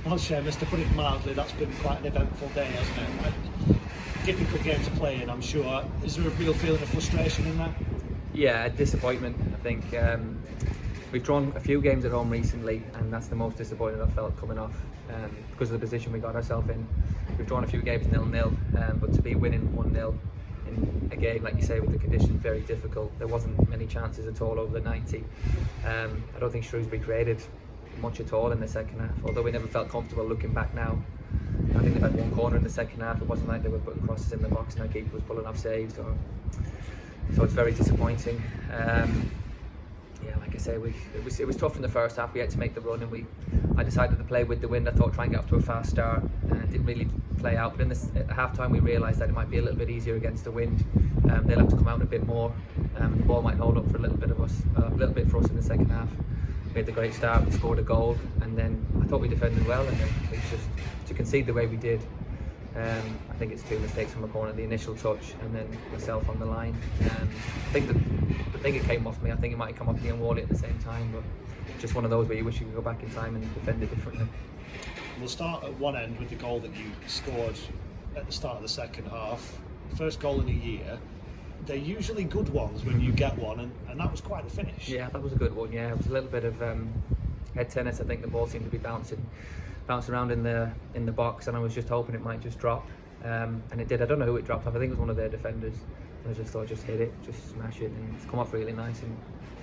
Well, Seamus, to put it mildly, that's been quite an eventful day, hasn't it? A difficult game to play in, I'm sure. Is there a real feeling of frustration in that? Yeah, disappointment. I think we've drawn a few games at home recently, and that's the most disappointed I've felt coming off because of the position we got ourselves in. We've drawn a few games 0-0, but to be winning 1-0 in a game, like you say, with the conditions very difficult, there wasn't many chances at all over the 90. I don't think Shrewsbury created much at all in the second half, although we never felt comfortable looking back now. I think they had one corner in the second half. It wasn't like they were putting crosses in the box and our keeper was pulling off saves. So it's very disappointing. Yeah, like I say, it was tough in the first half. We had to make the run, and I decided to play with the wind. I thought try and get off to a fast start, and it didn't really play out. But at half time, we realised that it might be a little bit easier against the wind. They'll have to come out a bit more. The ball might hold up for a little bit for us in the second half. We had the great start, we scored a goal, and then I thought we defended well, and then we just to concede the way we did. I think it's two mistakes from a corner, the initial touch and then myself on the line. I think the thing that came off me, I think it might have come off me and Wally at the same time, but just one of those where you wish you could go back in time and defend it differently. We'll start at one end with the goal that you scored at the start of the second half. First goal in a year. They're usually good ones when you get one, and that was quite the finish. Yeah, that was a good one. Yeah, it was a little bit of head tennis. I think the ball seemed to be bouncing around in the box, and I was just hoping it might just drop, and it did. I don't know who it dropped off. I think it was one of their defenders. And I just thought, just hit it, just smash it, and it's come off really nice and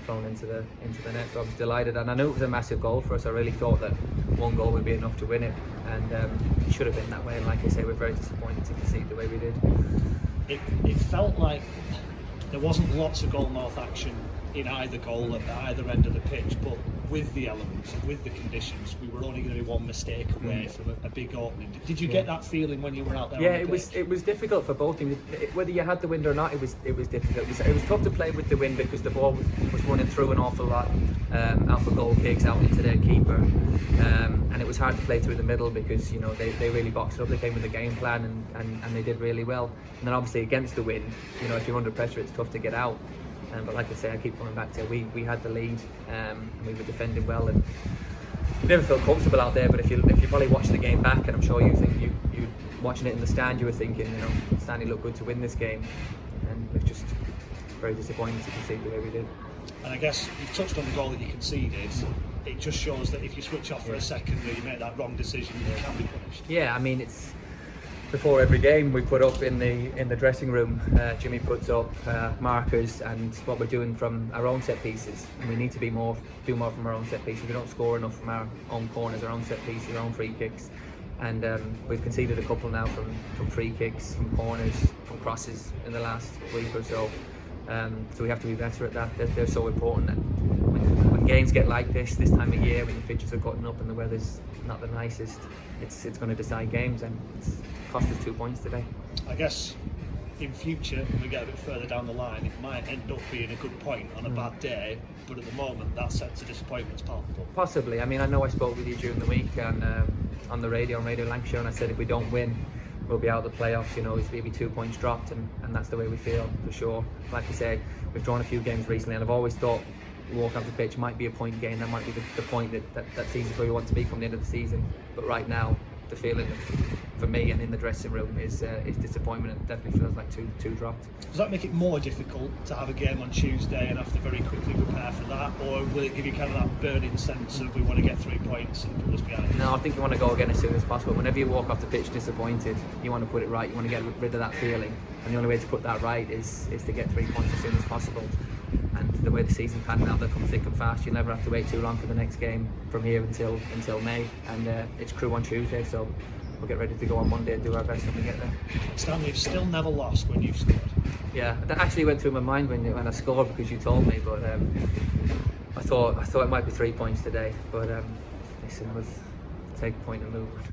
thrown into the net. So I was delighted, and I knew it was a massive goal for us. I really thought that one goal would be enough to win it, and it should have been that way. And like I say, we're very disappointed to concede the way we did. It felt like there wasn't lots of goal north action in either goal at either end of the pitch, but with the elements, with the conditions, we were only going to be one mistake away from a big opening. Did you get that feeling when you were out there? Yeah, it was difficult for both teams. Whether you had the wind or not, it was difficult. It was tough to play with the wind because the ball was running through an awful lot, out for goal kicks, out into their keeper, and it was hard to play through the middle because they really boxed it up. They came with a game plan and they did really well. And then obviously against the wind, if you're under pressure, it's tough to get out. But like I say, I keep coming back to we had the lead, and we were defending well, and you never felt comfortable out there. But if you probably watch the game back, and I'm sure you think you watching it in the stand, you were thinking, Stanley looked good to win this game, and we're just very disappointed to concede the way we did. And I guess you've touched on the goal that you conceded. It just shows that if you switch off for a second or you make that wrong decision, you can be punished. Yeah, I mean it's. Before every game we put up in the dressing room, Jimmy puts up markers and what we're doing from our own set pieces, and we need to do more from our own set pieces. We don't score enough from our own corners, our own set pieces, our own free kicks, and we've conceded a couple now from free kicks, from corners, from crosses in the last week or so. So we have to be better at that. They're so important, and when games get like this time of year, when the pitches are cutting up and the weather's not the nicest, it's going to decide games, and it's cost us 2 points today. I guess in future, when we get a bit further down the line, it might end up being a good point on a bad day, but at the moment that sense of disappointment's palpable. Possibly. I mean, I know I spoke with you during the week and on Radio Lancashire, and I said if we don't win, we'll be out of the playoffs. It's maybe 2 points dropped, and that's the way we feel for sure. Like I say, we've drawn a few games recently, and I've always thought walk off the pitch might be a point gain. That might be the point that sees us where we want to be come the end of the season. But right now, the feeling for me and in the dressing room is disappointment. It definitely feels like two dropped. Does that make it more difficult to have a game on Tuesday and have to very quickly prepare for that, or will it give you kind of that burning sense of we want to get 3 points and put us behind us? No, I think you want to go again as soon as possible. Whenever you walk off the pitch disappointed, you want to put it right. You want to get rid of that feeling, and the only way to put that right is to get 3 points as soon as possible. And the way the season's panning out, they'll come thick and fast. You'll never have to wait too long for the next game from here until May, and it's Crewe on Tuesday, so we'll get ready to go on Monday and do our best when we get there. Stanley, you've still never lost when you've scored. Yeah, that actually went through my mind when I scored because you told me, but I thought it might be 3 points today, but listen, we'll take a point and move.